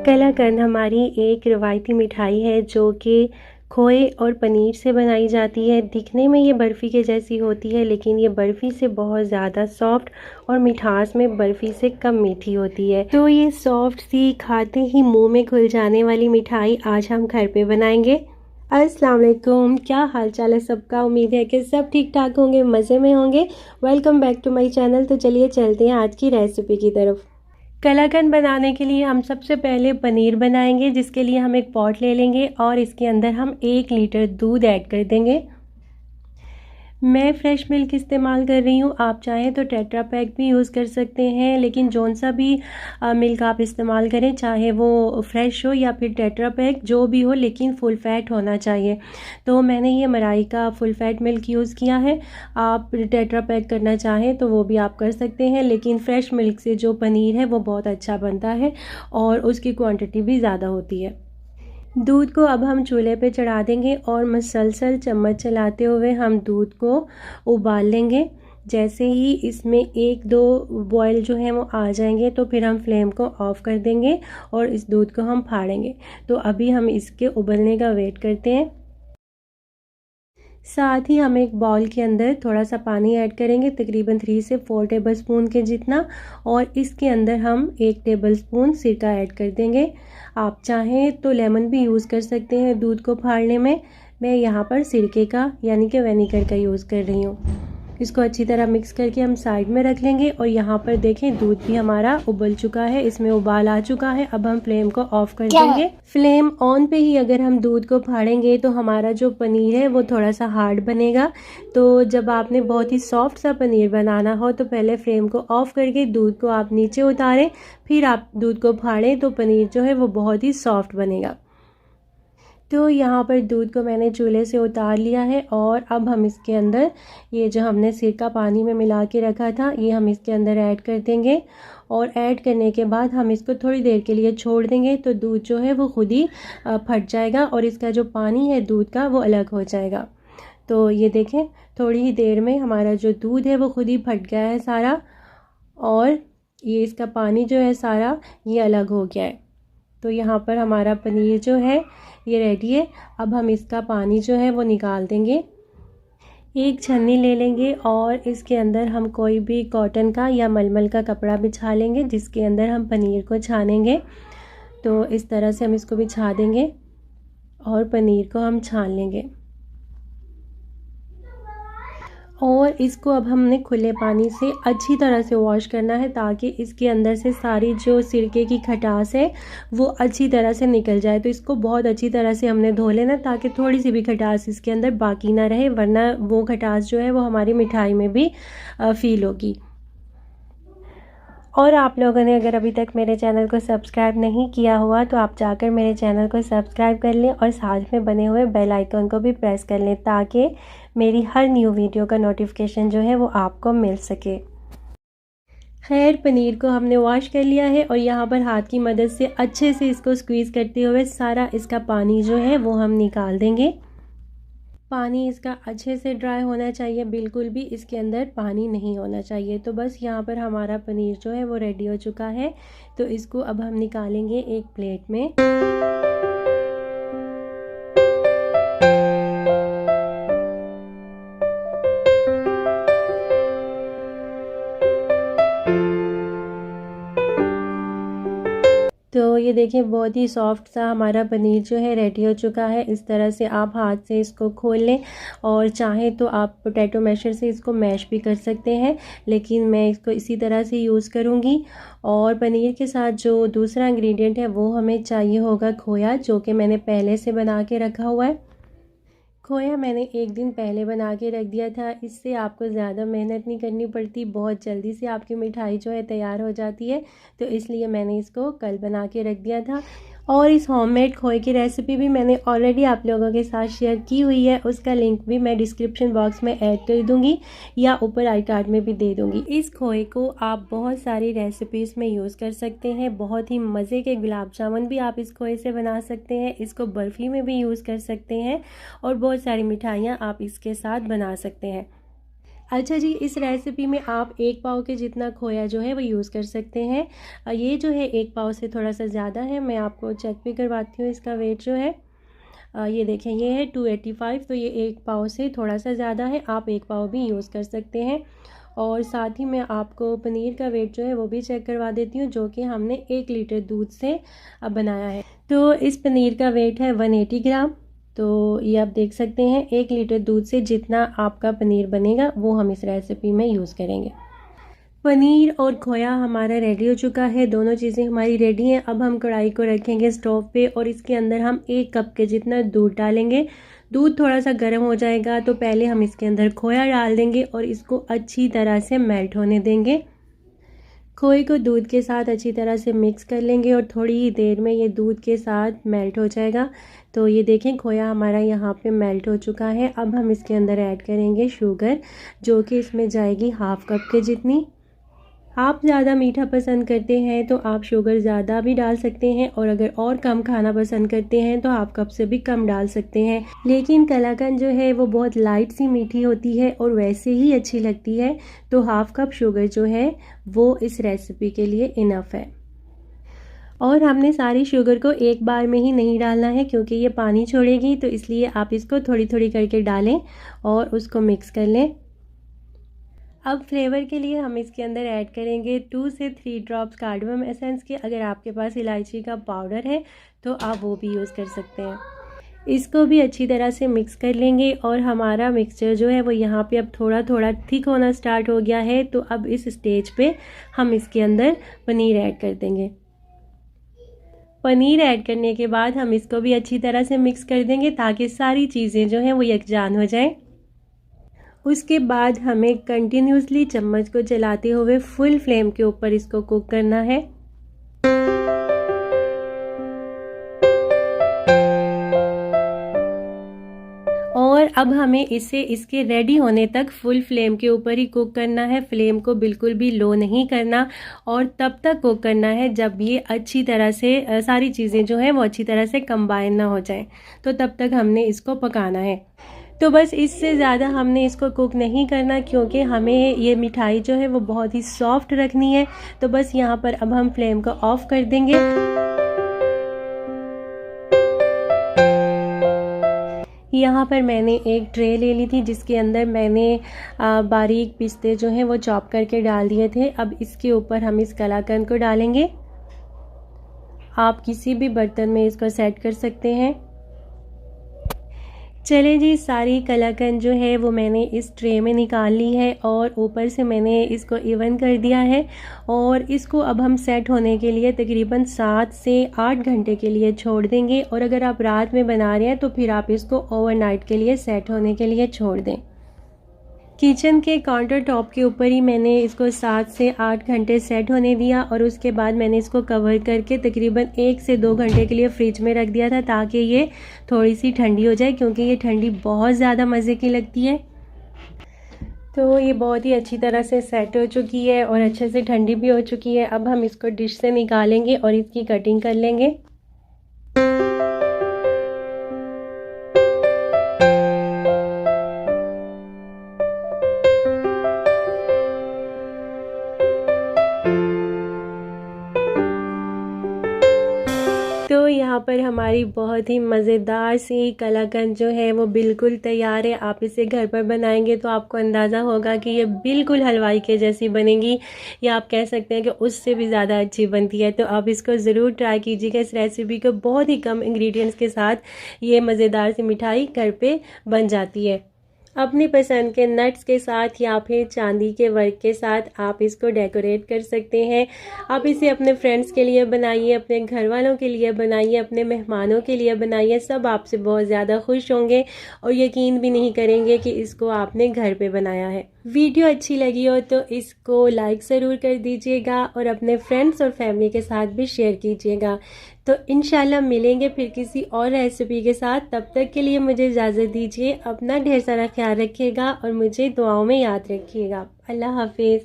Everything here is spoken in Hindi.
कलाकंद हमारी एक रिवायती मिठाई है जो कि खोए और पनीर से बनाई जाती है। दिखने में ये बर्फ़ी के जैसी होती है, लेकिन ये बर्फ़ी से बहुत ज़्यादा सॉफ्ट और मिठास में बर्फ़ी से कम मीठी होती है। तो ये सॉफ्ट सी खाते ही मुंह में घुल जाने वाली मिठाई आज हम घर पे बनाएंगे। अस्सलाम वालेकुम, क्या हाल चाल है सबका। उम्मीद है कि सब ठीक ठाक होंगे, मज़े में होंगे। Welcome back to my channel. तो चलिए चलते हैं आज की रेसिपी की तरफ। कलाकंद बनाने के लिए हम सबसे पहले पनीर बनाएंगे, जिसके लिए हम एक पॉट ले लेंगे और इसके अंदर हम 1 लीटर दूध ऐड कर देंगे। मैं फ़्रेश मिल्क इस्तेमाल कर रही हूँ, आप चाहें तो टेट्रा पैक भी यूज़ कर सकते हैं, लेकिन जौन सा भी मिल्क आप इस्तेमाल करें, चाहे वो फ्रेश हो या फिर टेट्रा पैक, जो भी हो, लेकिन फुल फैट होना चाहिए। तो मैंने ये मलाई का फुल फैट मिल्क यूज़ किया है। आप टेट्रा पैक करना चाहें तो वो भी आप कर सकते हैं, लेकिन फ़्रेश मिल्क से जो पनीर है वो बहुत अच्छा बनता है और उसकी क्वांटिटी भी ज़्यादा होती है। दूध को अब हम चूल्हे पे चढ़ा देंगे और मसलसल चम्मच चलाते हुए हम दूध को उबाल लेंगे। जैसे ही इसमें 1-2 बॉयल जो है वो आ जाएंगे तो फिर हम फ्लेम को ऑफ़ कर देंगे और इस दूध को हम फाड़ेंगे। तो अभी हम इसके उबलने का वेट करते हैं। साथ ही हम एक बाउल के अंदर थोड़ा सा पानी ऐड करेंगे, तकरीबन 3 से 4 टेबलस्पून के जितना, और इसके अंदर हम 1 टेबलस्पून सिरका ऐड कर देंगे। आप चाहें तो लेमन भी यूज़ कर सकते हैं दूध को फाड़ने में। मैं यहाँ पर सिरके का यानी कि विनेगर का यूज़ कर रही हूँ। इसको अच्छी तरह मिक्स करके हम साइड में रख लेंगे और यहाँ पर देखें दूध भी हमारा उबल चुका है, इसमें उबाल आ चुका है। अब हम फ्लेम को ऑफ कर देंगे। फ्लेम ऑन पे ही अगर हम दूध को फाड़ेंगे तो हमारा जो पनीर है वो थोड़ा सा हार्ड बनेगा। तो जब आपने बहुत ही सॉफ्ट सा पनीर बनाना हो तो पहले फ्लेम को ऑफ करके दूध को आप नीचे उतारें, फिर आप दूध को फाड़ें तो पनीर जो है वो बहुत ही सॉफ्ट बनेगा। तो यहाँ पर दूध को मैंने चूल्हे से उतार लिया है और अब हम इसके अंदर ये जो हमने सिरका पानी में मिला के रखा था ये हम इसके अंदर ऐड कर देंगे। और ऐड करने के बाद हम इसको थोड़ी देर के लिए छोड़ देंगे तो दूध जो है वो खुद ही फट जाएगा और इसका जो पानी है दूध का वो अलग हो जाएगा। तो ये देखें, थोड़ी ही देर में हमारा जो दूध है वो खुद ही फट गया है सारा, और ये इसका पानी जो है सारा ये अलग हो गया है। तो यहाँ पर हमारा पनीर जो है ये रेडी है। अब हम इसका पानी जो है वो निकाल देंगे। एक छन्नी ले लेंगे और इसके अंदर हम कोई भी कॉटन का या मलमल का कपड़ा बिछा लेंगे, जिसके अंदर हम पनीर को छानेंगे। तो इस तरह से हम इसको बिछा देंगे और पनीर को हम छान लेंगे। और इसको अब हमने खुले पानी से अच्छी तरह से वॉश करना है, ताकि इसके अंदर से सारी जो सिरके की खटास है वो अच्छी तरह से निकल जाए। तो इसको बहुत अच्छी तरह से हमने धो लेना, ताकि थोड़ी सी भी खटास इसके अंदर बाकी ना रहे, वरना वो खटास जो है वो हमारी मिठाई में भी फील होगी। और आप लोगों ने अगर अभी तक मेरे चैनल को सब्सक्राइब नहीं किया हुआ तो आप जाकर मेरे चैनल को सब्सक्राइब कर लें और साथ में बने हुए बेल आइकन को भी प्रेस कर लें, ताकि मेरी हर न्यू वीडियो का नोटिफिकेशन जो है वो आपको मिल सके। खैर, पनीर को हमने वॉश कर लिया है और यहाँ पर हाथ की मदद से अच्छे से इसको स्क्वीज़ करते हुए सारा इसका पानी जो है वो हम निकाल देंगे। पानी इसका अच्छे से ड्राई होना चाहिए, बिल्कुल भी इसके अंदर पानी नहीं होना चाहिए। तो बस यहाँ पर हमारा पनीर जो है वो रेडी हो चुका है। तो इसको अब हम निकालेंगे एक प्लेट में। तो ये देखिए, बहुत ही सॉफ्ट सा हमारा पनीर जो है रेडी हो चुका है। इस तरह से आप हाथ से इसको खोल लें और चाहें तो आप पोटैटो मैशर से इसको मैश भी कर सकते हैं, लेकिन मैं इसको इसी तरह से यूज़ करूँगी। और पनीर के साथ जो दूसरा इंग्रेडिएंट है वो हमें चाहिए होगा खोया, जो कि मैंने पहले से बना के रखा हुआ है। खोया मैंने एक दिन पहले बना के रख दिया था, इससे आपको ज़्यादा मेहनत नहीं करनी पड़ती, बहुत जल्दी से आपकी मिठाई जो है तैयार हो जाती है। तो इसलिए मैंने इसको कल बना के रख दिया था। और इस होममेड खोए की रेसिपी भी मैंने ऑलरेडी आप लोगों के साथ शेयर की हुई है, उसका लिंक भी मैं डिस्क्रिप्शन बॉक्स में ऐड कर दूंगी या ऊपर आई कार्ड में भी दे दूंगी। इस खोए को आप बहुत सारी रेसिपीज़ में यूज़ कर सकते हैं। बहुत ही मज़े के गुलाब जामुन भी आप इस खोए से बना सकते हैं, इसको बर्फ़ी में भी यूज़ कर सकते हैं और बहुत सारी मिठाइयाँ आप इसके साथ बना सकते हैं। अच्छा जी, इस रेसिपी में आप 1 पाव के जितना खोया जो है वो यूज़ कर सकते हैं। ये जो है 1 पाव से थोड़ा सा ज़्यादा है। मैं आपको चेक भी करवाती हूँ इसका वेट जो है। ये देखें, ये है 285, तो ये 1 पाव से थोड़ा सा ज़्यादा है। आप 1 पाव भी यूज़ कर सकते हैं। और साथ ही मैं आपको पनीर का वेट जो है वो भी चेक करवा देती हूँ, जो कि हमने 1 लीटर दूध से बनाया है। तो इस पनीर का वेट है 180 ग्राम। तो ये आप देख सकते हैं 1 लीटर दूध से जितना आपका पनीर बनेगा वो हम इस रेसिपी में यूज़ करेंगे। पनीर और खोया हमारा रेडी हो चुका है, दोनों चीज़ें हमारी रेडी हैं। अब हम कढ़ाई को रखेंगे स्टोव पे और इसके अंदर हम 1 कप के जितना दूध डालेंगे। दूध थोड़ा सा गर्म हो जाएगा तो पहले हम इसके अंदर खोया डाल देंगे और इसको अच्छी तरह से मेल्ट होने देंगे। खोए को दूध के साथ अच्छी तरह से मिक्स कर लेंगे और थोड़ी ही देर में ये दूध के साथ मेल्ट हो जाएगा। तो ये देखें, खोया हमारा यहाँ पे मेल्ट हो चुका है। अब हम इसके अंदर ऐड करेंगे शुगर, जो कि इसमें जाएगी ½ कप के जितनी। आप ज़्यादा मीठा पसंद करते हैं तो आप शुगर ज़्यादा भी डाल सकते हैं, और अगर और कम खाना पसंद करते हैं तो ½ कप से भी कम डाल सकते हैं। लेकिन कलाकंद जो है वो बहुत लाइट सी मीठी होती है और वैसे ही अच्छी लगती है, तो ½ कप शुगर जो है वो इस रेसिपी के लिए इनफ है। और हमने सारी शुगर को एक बार में ही नहीं डालना है, क्योंकि ये पानी छोड़ेगी, तो इसलिए आप इसको थोड़ी थोड़ी करके डालें और उसको मिक्स कर लें। अब फ्लेवर के लिए हम इसके अंदर ऐड करेंगे 2 से 3 ड्रॉप्स कार्डमम एसेंस के। अगर आपके पास इलायची का पाउडर है तो आप वो भी यूज़ कर सकते हैं। इसको भी अच्छी तरह से मिक्स कर लेंगे और हमारा मिक्सचर जो है वो यहाँ पे अब थोड़ा थोड़ा थिक होना स्टार्ट हो गया है। तो अब इस स्टेज पे हम इसके अंदर पनीर ऐड कर देंगे। पनीर ऐड करने के बाद हम इसको भी अच्छी तरह से मिक्स कर देंगे ताकि सारी चीज़ें जो हैं वो यकजान हो जाएं। उसके बाद हमें कंटिन्यूसली चम्मच को चलाते हुए फुल फ्लेम के ऊपर इसको कुक करना है। और अब हमें इसे इसके रेडी होने तक फुल फ्लेम के ऊपर ही कुक करना है। फ्लेम को बिल्कुल भी लो नहीं करना और तब तक कुक करना है जब ये अच्छी तरह से सारी चीज़ें जो हैं वो अच्छी तरह से कंबाइन ना हो जाएं। तो तब तक हमने इसको पकाना है। तो बस इससे ज़्यादा हमने इसको कुक नहीं करना, क्योंकि हमें ये मिठाई जो है वो बहुत ही सॉफ्ट रखनी है। तो बस यहाँ पर अब हम फ्लेम को ऑफ कर देंगे। यहाँ पर मैंने एक ट्रे ले ली थी जिसके अंदर मैंने बारीक पिस्ते जो हैं वो चॉप करके डाल दिए थे। अब इसके ऊपर हम इस कलाकंद को डालेंगे। आप किसी भी बर्तन में इसको सेट कर सकते हैं। चले जी, सारी कलाकंद जो है वो मैंने इस ट्रे में निकाल ली है और ऊपर से मैंने इसको इवन कर दिया है। और इसको अब हम सेट होने के लिए तकरीबन 7 से 8 घंटे के लिए छोड़ देंगे। और अगर आप रात में बना रहे हैं तो फिर आप इसको ओवरनाइट के लिए सेट होने के लिए छोड़ दें। किचन के काउंटर टॉप के ऊपर ही मैंने इसको 7 से 8 घंटे सेट होने दिया और उसके बाद मैंने इसको कवर करके तकरीबन 1 से 2 घंटे के लिए फ्रिज में रख दिया था, ताकि ये थोड़ी सी ठंडी हो जाए, क्योंकि ये ठंडी बहुत ज़्यादा मज़े की लगती है। तो ये बहुत ही अच्छी तरह से सेट हो चुकी है और अच्छे से ठंडी भी हो चुकी है। अब हम इसको डिश से निकालेंगे और इसकी कटिंग कर लेंगे। तो यहाँ पर हमारी बहुत ही मज़ेदार सी कलाकंद जो है वो बिल्कुल तैयार है। आप इसे घर पर बनाएंगे तो आपको अंदाज़ा होगा कि ये बिल्कुल हलवाई के जैसी बनेगी, या आप कह सकते हैं कि उससे भी ज़्यादा अच्छी बनती है। तो आप इसको ज़रूर ट्राई कीजिएगा। इस रेसिपी को बहुत ही कम इंग्रेडिएंट्स के साथ ये मज़ेदार सी मिठाई घर पे बन जाती है। अपनी पसंद के नट्स के साथ या फिर चांदी के वर्क के साथ आप इसको डेकोरेट कर सकते हैं। आप इसे अपने फ्रेंड्स के लिए बनाइए, अपने घर वालों के लिए बनाइए, अपने मेहमानों के लिए बनाइए। सब आपसे बहुत ज़्यादा खुश होंगे और यकीन भी नहीं करेंगे कि इसको आपने घर पे बनाया है। वीडियो अच्छी लगी हो तो इसको लाइक ज़रूर कर दीजिएगा और अपने फ्रेंड्स और फैमिली के साथ भी शेयर कीजिएगा। तो इंशाल्लाह मिलेंगे फिर किसी और रेसिपी के साथ। तब तक के लिए मुझे इजाज़त दीजिए। अपना ढेर सारा ख्याल रखिएगा और मुझे दुआओं में याद रखिएगा। अल्लाह हाफिज़।